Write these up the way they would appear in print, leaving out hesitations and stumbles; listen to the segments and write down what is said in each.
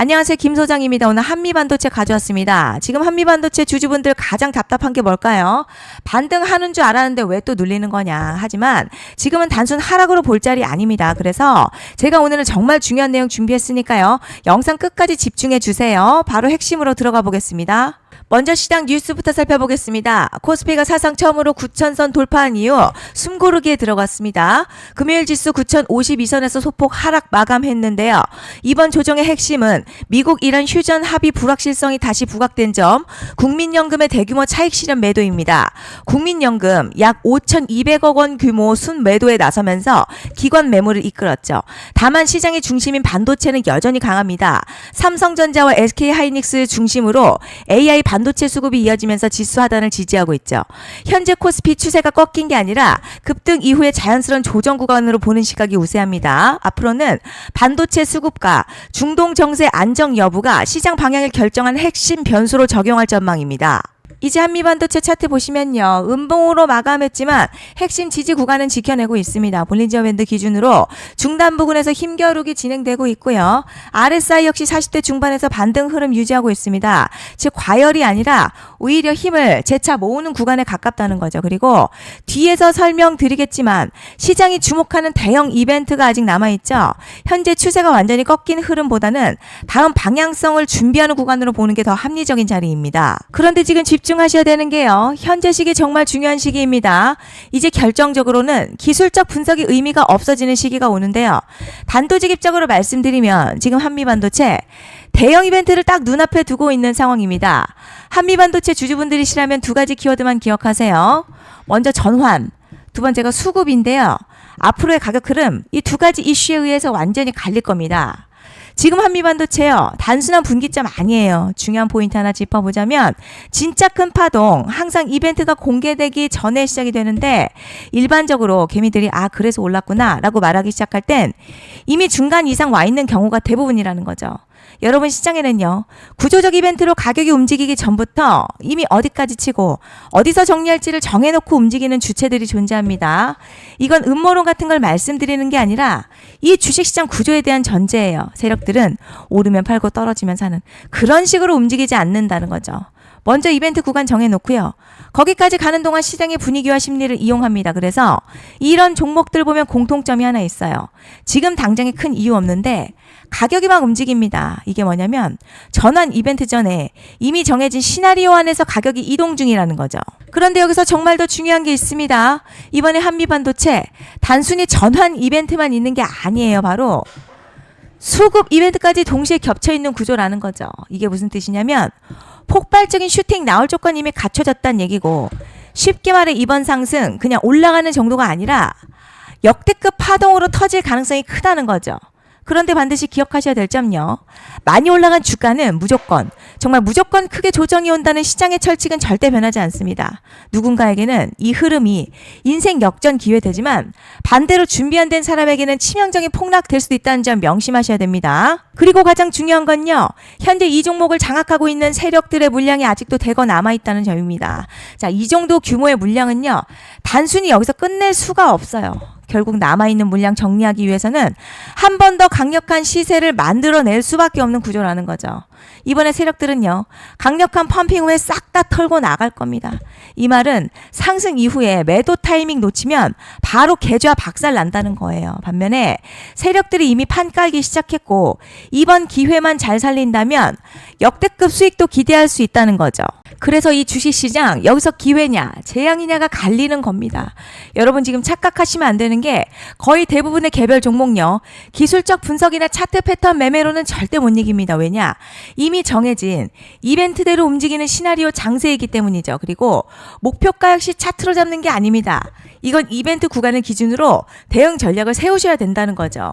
안녕하세요. 김 소장입니다. 오늘 한미반도체 가져왔습니다. 지금 한미반도체 주주분들 가장 답답한 게 뭘까요? 반등하는 줄 알았는데 왜 또 눌리는 거냐. 하지만 지금은 단순 하락으로 볼 자리 아닙니다. 그래서 제가 오늘은 정말 중요한 내용 준비했으니까요. 영상 끝까지 집중해 주세요. 바로 핵심으로 들어가 보겠습니다. 먼저 시장 뉴스부터 살펴보겠습니다. 코스피가 사상 처음으로 9,000선 돌파한 이후 숨고르기에 들어갔습니다. 금요일 지수 9,052선에서 소폭 하락 마감했는데요. 이번 조정의 핵심은 미국 이란 휴전 합의 불확실성이 다시 부각된 점, 국민연금의 대규모 차익 실현 매도입니다. 국민연금 약 5,200억 원 규모 순매도에 나서면서 기관 매물을 이끌었죠. 다만 시장의 중심인 반도체는 여전히 강합니다. 삼성전자와 SK하이닉스 중심으로 AI 반도체 수급이 이어지면서 지수 하단을 지지하고 있죠. 현재 코스피 추세가 꺾인 게 아니라 급등 이후에 자연스러운 조정 구간으로 보는 시각이 우세합니다. 앞으로는 반도체 수급과 중동 정세 안정 여부가 시장 방향을 결정한 핵심 변수로 적용할 전망입니다. 이제 한미반도체 차트 보시면요. 음봉으로 마감했지만 핵심 지지 구간은 지켜내고 있습니다. 볼린저 밴드 기준으로 중단 부근에서 힘겨루기 진행되고 있고요. RSI 역시 40대 중반에서 반등 흐름 유지하고 있습니다. 즉 과열이 아니라 오히려 힘을 재차 모으는 구간에 가깝다는 거죠. 그리고 뒤에서 설명드리겠지만 시장이 주목하는 대형 이벤트가 아직 남아있죠. 현재 추세가 완전히 꺾인 흐름보다는 다음 방향성을 준비하는 구간으로 보는 게 더 합리적인 자리입니다. 그런데 지금 집중하셔야 되는 게요. 현재 시기 정말 중요한 시기입니다. 이제 결정적으로는 기술적 분석의 의미가 없어지는 시기가 오는데요. 단도직입적으로 말씀드리면 지금 한미반도체 대형 이벤트를 딱 눈앞에 두고 있는 상황입니다. 한미반도체 주주분들이시라면 두 가지 키워드만 기억하세요. 먼저 전환, 두 번째가 수급인데요. 앞으로의 가격 흐름, 이 두 가지 이슈에 의해서 완전히 갈릴 겁니다. 지금 한미반도체요. 단순한 분기점 아니에요. 중요한 포인트 하나 짚어보자면 진짜 큰 파동 항상 이벤트가 공개되기 전에 시작이 되는데 일반적으로 개미들이 그래서 올랐구나 라고 말하기 시작할 땐 이미 중간 이상 와 있는 경우가 대부분이라는 거죠. 여러분 시장에는요. 구조적 이벤트로 가격이 움직이기 전부터 이미 어디까지 치고 어디서 정리할지를 정해놓고 움직이는 주체들이 존재합니다. 이건 음모론 같은 걸 말씀드리는 게 아니라 이 주식시장 구조에 대한 전제예요. 세력들은 오르면 팔고 떨어지면 사는 그런 식으로 움직이지 않는다는 거죠. 먼저 이벤트 구간 정해놓고요. 거기까지 가는 동안 시장의 분위기와 심리를 이용합니다. 그래서 이런 종목들 보면 공통점이 하나 있어요. 지금 당장에 큰 이유 없는데 가격이 막 움직입니다. 이게 뭐냐면 전환 이벤트 전에 이미 정해진 시나리오 안에서 가격이 이동 중이라는 거죠. 그런데 여기서 정말 더 중요한 게 있습니다. 이번에 한미반도체 단순히 전환 이벤트만 있는 게 아니에요. 바로 수급 이벤트까지 동시에 겹쳐 있는 구조라는 거죠. 이게 무슨 뜻이냐면 폭발적인 슈팅 나올 조건이 이미 갖춰졌다는 얘기고 쉽게 말해 이번 상승 그냥 올라가는 정도가 아니라 역대급 파동으로 터질 가능성이 크다는 거죠. 그런데 반드시 기억하셔야 될 점요. 많이 올라간 주가는 정말 무조건 크게 조정이 온다는 시장의 철칙은 절대 변하지 않습니다. 누군가에게는 이 흐름이 인생 역전 기회 되지만 반대로 준비 안 된 사람에게는 치명적인 폭락될 수도 있다는 점 명심하셔야 됩니다. 그리고 가장 중요한 건요. 현재 이 종목을 장악하고 있는 세력들의 물량이 아직도 대거 남아있다는 점입니다. 자, 이 정도 규모의 물량은요. 단순히 여기서 끝낼 수가 없어요. 결국 남아있는 물량 정리하기 위해서는 한 번 더 강력한 시세를 만들어낼 수밖에 없는 구조라는 거죠. 이번에 세력들은요. 강력한 펌핑 후에 싹 다 털고 나갈 겁니다. 이 말은 상승 이후에 매도 타이밍 놓치면 바로 계좌 박살 난다는 거예요. 반면에 세력들이 이미 판 깔기 시작했고 이번 기회만 잘 살린다면 역대급 수익도 기대할 수 있다는 거죠. 그래서 이 주식시장 여기서 기회냐 재앙이냐가 갈리는 겁니다. 여러분 지금 착각하시면 안 되는 게 거의 대부분의 개별 종목요. 기술적 분석이나 차트 패턴 매매로는 절대 못 이깁니다. 왜냐? 이미 정해진 이벤트대로 움직이는 시나리오 장세이기 때문이죠. 그리고 목표가 역시 차트로 잡는 게 아닙니다. 이건 이벤트 구간을 기준으로 대응 전략을 세우셔야 된다는 거죠.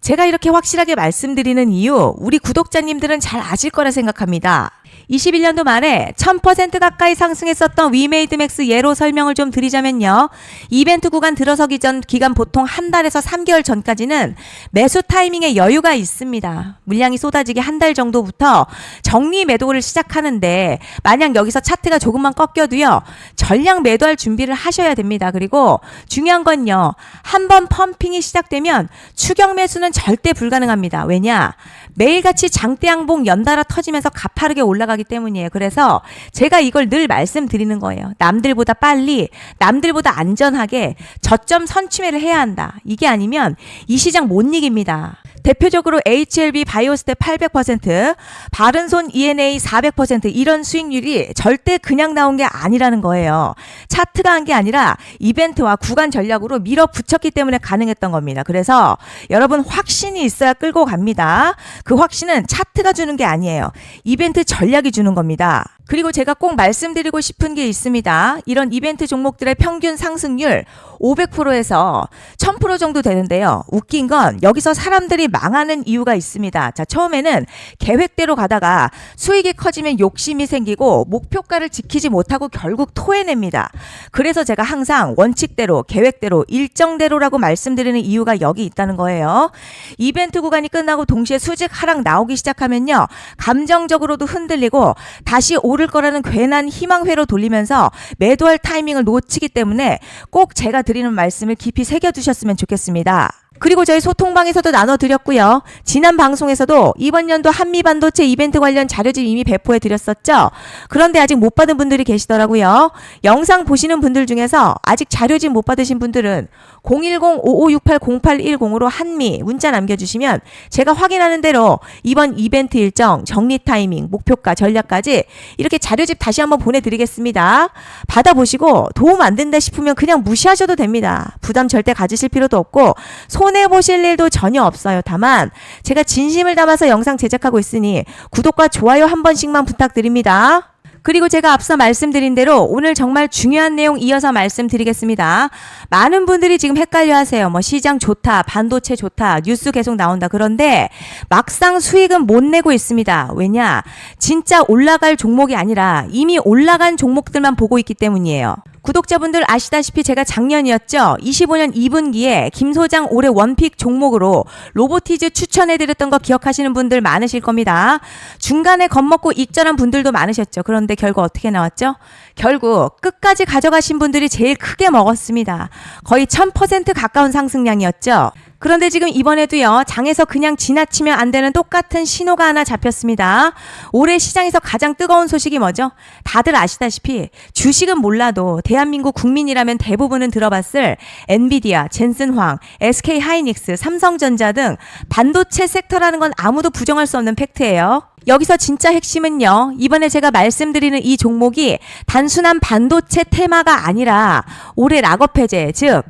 제가 이렇게 확실하게 말씀드리는 이유 우리 구독자님들은 잘 아실 거라 생각합니다. 21년도 말에 1000% 가까이 상승했었던 위메이드맥스 예로 설명을 좀 드리자면요. 이벤트 구간 들어서기 전 기간 보통 한 달에서 3개월 전까지는 매수 타이밍에 여유가 있습니다. 물량이 쏟아지기 한 달 정도부터 정리 매도를 시작하는데 만약 여기서 차트가 조금만 꺾여도요. 전량 매도할 준비를 하셔야 됩니다. 그리고 중요한 건요. 한번 펌핑이 시작되면 추격 매수는 절대 불가능합니다. 왜냐? 매일같이 장대양봉 연달아 터지면서 가파르게 올라가기 때문이에요. 그래서 제가 이걸 늘 말씀드리는 거예요. 남들보다 빨리, 남들보다 안전하게 저점 선취매를 해야 한다. 이게 아니면 이 시장 못 이깁니다. 대표적으로 HLB 바이오스텝 800%, 바른손 ENA 400% 이런 수익률이 절대 그냥 나온 게 아니라는 거예요. 차트가 한 게 아니라 이벤트와 구간 전략으로 밀어붙였기 때문에 가능했던 겁니다. 그래서 여러분 확신이 있어야 끌고 갑니다. 그 확신은 차트가 주는 게 아니에요. 이벤트 전략이 주는 겁니다. 그리고 제가 꼭 말씀드리고 싶은 게 있습니다. 이런 이벤트 종목들의 평균 상승률 500%에서 1000% 정도 되는데요. 웃긴 건 여기서 사람들이 망하는 이유가 있습니다. 자, 처음에는 계획대로 가다가 수익이 커지면 욕심이 생기고 목표가를 지키지 못하고 결국 토해냅니다. 그래서 제가 항상 원칙대로, 계획대로, 일정대로라고 말씀드리는 이유가 여기 있다는 거예요. 이벤트 구간이 끝나고 동시에 수직 하락 나오기 시작하면요. 감정적으로도 흔들리고 다시 오를 거라는 괜한 희망회로 돌리면서 매도할 타이밍을 놓치기 때문에 꼭 제가 드리는 말씀을 깊이 새겨두셨으면 좋겠습니다. 그리고 저희 소통방에서도 나눠드렸고요. 지난 방송에서도 이번 연도 한미반도체 이벤트 관련 자료집 이미 배포해드렸었죠. 그런데 아직 못 받은 분들이 계시더라고요. 영상 보시는 분들 중에서 아직 자료집 못 받으신 분들은 010-5568-0810으로 한미 문자 남겨주시면 제가 확인하는 대로 이번 이벤트 일정, 정리 타이밍, 목표가, 전략까지 이렇게 자료집 다시 한번 보내드리겠습니다. 받아보시고 도움 안 된다 싶으면 그냥 무시하셔도 됩니다. 부담 절대 가지실 필요도 없고 손해보실 일도 전혀 없어요. 다만 제가 진심을 담아서 영상 제작하고 있으니 구독과 좋아요 한 번씩만 부탁드립니다. 그리고 제가 앞서 말씀드린 대로 오늘 정말 중요한 내용 이어서 말씀드리겠습니다. 많은 분들이 지금 헷갈려 하세요. 시장 좋다, 반도체 좋다, 뉴스 계속 나온다. 그런데 막상 수익은 못 내고 있습니다. 왜냐? 진짜 올라갈 종목이 아니라 이미 올라간 종목들만 보고 있기 때문이에요. 구독자분들 아시다시피 제가 작년이었죠. 25년 2분기에 김 소장 올해 원픽 종목으로 로보티즈 추천해드렸던 거 기억하시는 분들 많으실 겁니다. 중간에 겁먹고 익절한 분들도 많으셨죠. 그런데 결국 어떻게 나왔죠? 결국 끝까지 가져가신 분들이 제일 크게 먹었습니다. 거의 1000% 가까운 상승량이었죠. 그런데 지금 이번에도요, 장에서 그냥 지나치면 안 되는 똑같은 신호가 하나 잡혔습니다. 올해 시장에서 가장 뜨거운 소식이 뭐죠? 다들 아시다시피 주식은 몰라도 대한민국 국민이라면 대부분은 들어봤을 엔비디아, 젠슨황, SK하이닉스, 삼성전자 등 반도체 섹터라는 건 아무도 부정할 수 없는 팩트예요. 여기서 진짜 핵심은요, 이번에 제가 말씀드리는 이 종목이 단순한 반도체 테마가 아니라 올해 락업 해제, 즉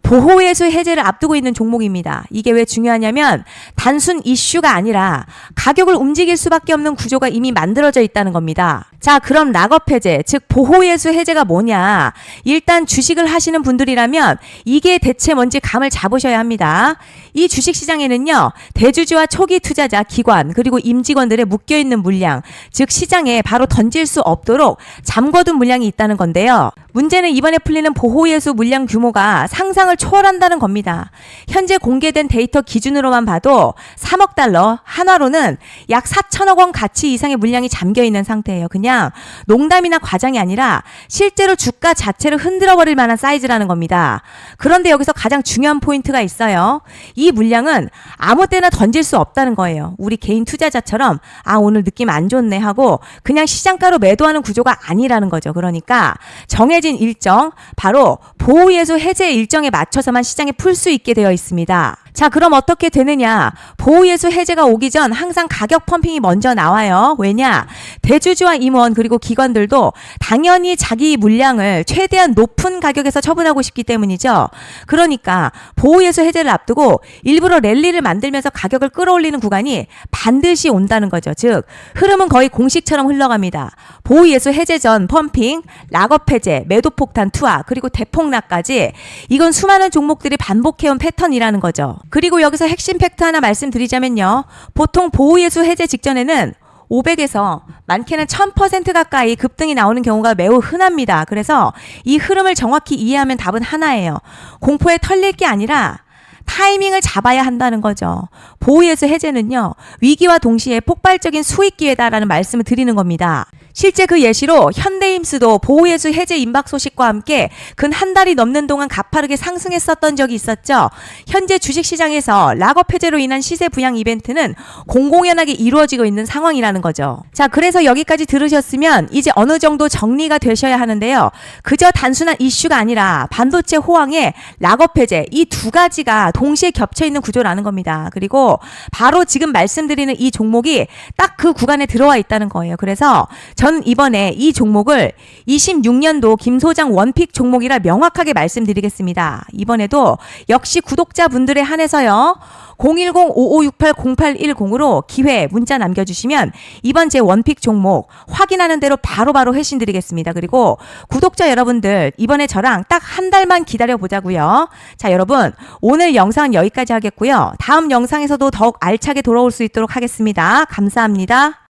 보호예수 해제를 앞두고 있는 종목입니다. 이게 왜 중요하냐면 단순 이슈가 아니라 가격을 움직일 수밖에 없는 구조가 이미 만들어져 있다는 겁니다. 자, 그럼 락업 해제, 즉 보호예수 해제가 뭐냐? 일단 주식을 하시는 분들이라면 이게 대체 뭔지 감을 잡으셔야 합니다. 이 주식시장에는요, 대주주와 초기 투자자, 기관, 그리고 임직원들의 묶여있는 물량, 즉 시장에 바로 던질 수 없도록 잠궈둔 물량이 있다는 건데요. 문제는 이번에 풀리는 보호예수 물량 규모가 상상을 초월한다는 겁니다. 현재 공개된 데이터 기준으로만 봐도 3억 달러, 한화로는 약 4천억 원 가치 이상의 물량이 잠겨있는 상태예요. 그냥 농담이나 과장이 아니라 실제로 주가 자체를 흔들어버릴 만한 사이즈라는 겁니다. 그런데 여기서 가장 중요한 포인트가 있어요. 이 물량은 아무 때나 던질 수 없다는 거예요. 우리 개인 투자자처럼 오늘 느낌 안 좋네 하고 그냥 시장가로 매도하는 구조가 아니라는 거죠. 그러니까 정해진 일정, 바로 보호예수 해제 일정에 맞춰서만 시장에 풀 수 있게 되어 있습니다. 자, 그럼 어떻게 되느냐? 보호예수 해제가 오기 전 항상 가격 펌핑이 먼저 나와요. 왜냐? 대주주와 임원 그리고 기관들도 당연히 자기 물량을 최대한 높은 가격에서 처분하고 싶기 때문이죠. 그러니까 보호예수 해제를 앞두고 일부러 랠리를 만들면서 가격을 끌어올리는 구간이 반드시 온다는 거죠. 즉 흐름은 거의 공식처럼 흘러갑니다. 보호예수 해제 전 펌핑, 락업 해제, 매도 폭탄 투하, 그리고 대폭락까지 이건 수많은 종목들이 반복해온 패턴이라는 거죠. 그리고 여기서 핵심 팩트 하나 말씀드리자면요. 보통 보호예수 해제 직전에는 500에서 많게는 1000% 가까이 급등이 나오는 경우가 매우 흔합니다. 그래서 이 흐름을 정확히 이해하면 답은 하나예요. 공포에 털릴 게 아니라 타이밍을 잡아야 한다는 거죠. 보호예수 해제는요, 위기와 동시에 폭발적인 수익 기회다라는 말씀을 드리는 겁니다. 실제 그 예시로 현대임스도 보호예수 해제 임박 소식과 함께 근 한 달이 넘는 동안 가파르게 상승했었던 적이 있었죠. 현재 주식시장에서 락업 해제로 인한 시세 부양 이벤트는 공공연하게 이루어지고 있는 상황이라는 거죠. 자, 그래서 여기까지 들으셨으면 이제 어느 정도 정리가 되셔야 하는데요. 그저 단순한 이슈가 아니라 반도체 호황에 락업 해제 이 두 가지가 동시에 겹쳐 있는 구조라는 겁니다. 그리고 바로 지금 말씀드리는 이 종목이 딱 그 구간에 들어와 있다는 거예요. 그래서 전 이번에 이 종목을 26년도 김 소장 원픽 종목이라 명확하게 말씀드리겠습니다. 이번에도 역시 구독자분들에 한해서요. 010-5568-0810으로 기회 문자 남겨주시면 이번 제 원픽 종목 확인하는 대로 바로바로 회신 드리겠습니다. 그리고 구독자 여러분들 이번에 저랑 딱 한 달만 기다려보자고요. 자, 여러분 오늘 영상은 여기까지 하겠고요. 다음 영상에서도 더욱 알차게 돌아올 수 있도록 하겠습니다. 감사합니다.